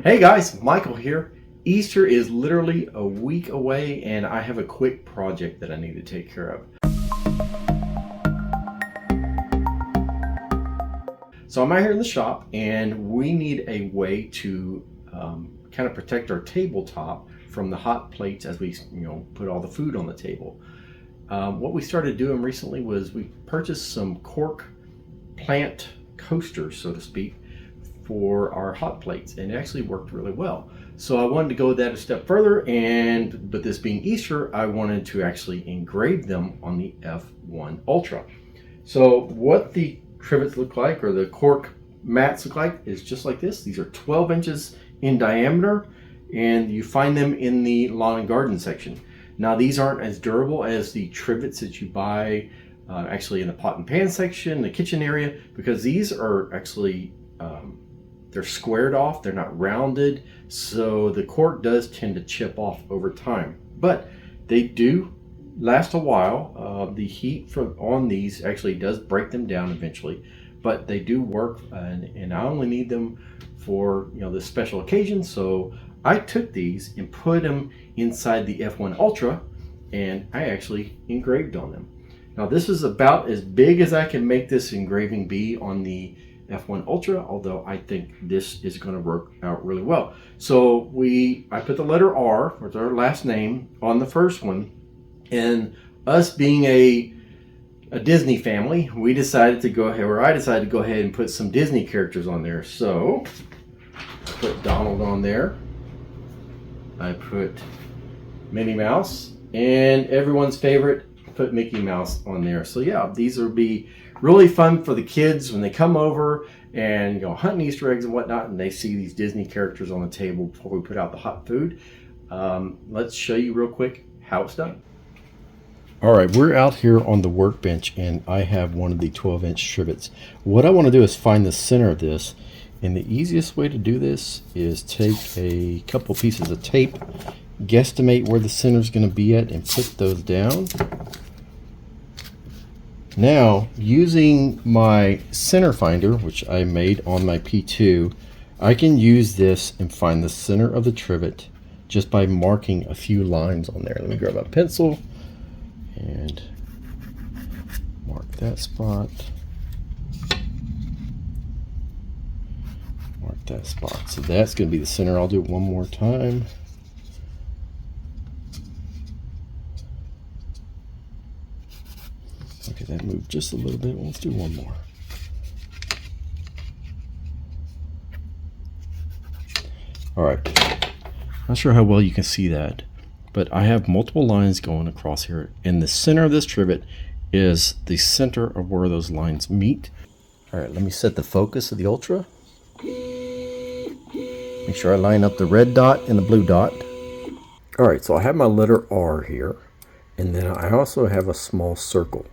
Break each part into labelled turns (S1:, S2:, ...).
S1: Hey guys, Michael here. Easter is literally a week away and I have a quick project that I need to take care of. So I'm out here in the shop and we need a way to kind of protect our tabletop from the hot plates as we put all the food on the table. What we started doing recently was we purchased some cork plant coasters, so to speak, for our hot plates, and it actually worked really well. So I wanted to go that a step further, but this being Easter, I wanted to actually engrave them on the F1 Ultra. So what the trivets look like, or the cork mats look like, is just like this. These are 12 inches in diameter, and you find them in the lawn and garden section. Now these aren't as durable as the trivets that you buy actually in the pot and pan section, the kitchen area, because these are actually they're squared off, they're not rounded, so the cork does tend to chip off over time, but they do last a while. The heat on these actually does break them down eventually, but they do work, and I only need them for this special occasion. So I took these and put them inside the F1 Ultra, and I actually engraved on them. Now this is about as big as I can make this engraving be on the F1 Ultra, although I think this is going to work out really well. So I put the letter R, with our last name, on the first one, and us being a Disney family, I decided to go ahead and put some Disney characters on there. So I put Donald on there, I put Minnie Mouse, and everyone's favorite, put Mickey Mouse on there. So yeah, these will be really fun for the kids when they come over and hunting Easter eggs and whatnot, and they see these Disney characters on the table before we put out the hot food. Let's show you real quick how it's done. All right, we're out here on the workbench and I have one of the 12-inch trivets. What I want to do is find the center of this, and the easiest way to do this is take a couple pieces of tape, guesstimate where the center is going to be at, and put those down. Now, using my center finder, which I made on my P2, I can use this and find the center of the trivet just by marking a few lines on there. Let me grab a pencil and mark that spot. Mark that spot. So that's going to be the center. I'll do it one more time. Okay, that moved just a little bit. Let's do one more. All right. Not sure how well you can see that, but I have multiple lines going across here, and the center of this trivet is the center of where those lines meet. All right, let me set the focus of the Ultra. Make sure I line up the red dot and the blue dot. All right, so I have my letter R here, and then I also have a small circle.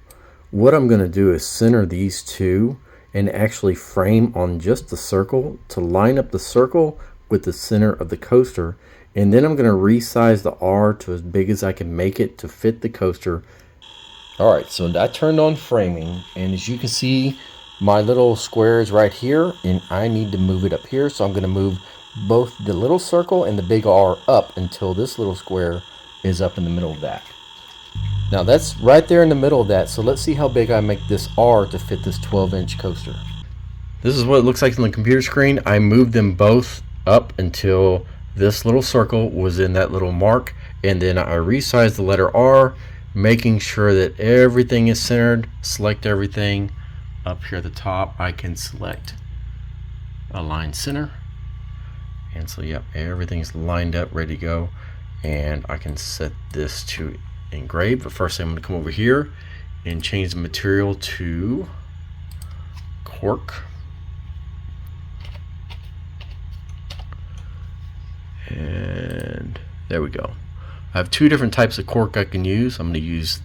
S1: What I'm going to do is center these two and actually frame on just the circle to line up the circle with the center of the coaster. And then I'm going to resize the R to as big as I can make it to fit the coaster. All right, so I turned on framing, and as you can see, my little square is right here, and I need to move it up here. So I'm going to move both the little circle and the big R up until this little square is up in the middle of that. Now that's right there in the middle of that, so let's see how big I make this R to fit this 12-inch coaster. This is what it looks like on the computer screen. I moved them both up until this little circle was in that little mark, and then I resized the letter R, making sure that everything is centered. Select everything. Up here at the top, I can select Align Center. And so, yep, everything's lined up, ready to go. And I can set this to engrave, but first I'm going to come over here and change the material to cork, and there we go. I have two different types of cork I can use. I'm going to use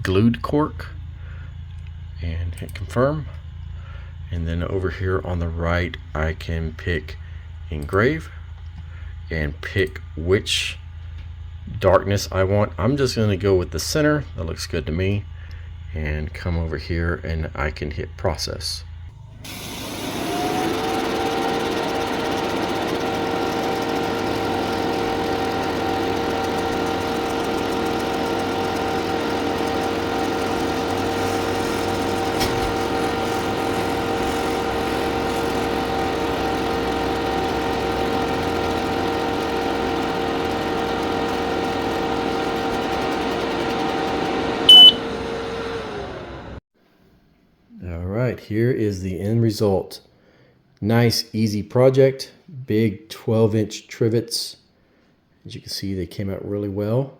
S1: glued cork and hit confirm, and then over here on the right I can pick engrave and pick which darkness I want. I'm just going to go with the center. That looks good to me, and come over here and I can hit process. right, here is the end result. Nice, easy project. Big 12-inch trivets. As you can see, they came out really well.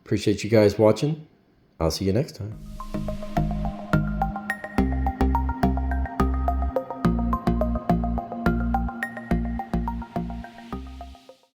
S1: Appreciate you guys watching. I'll see you next time.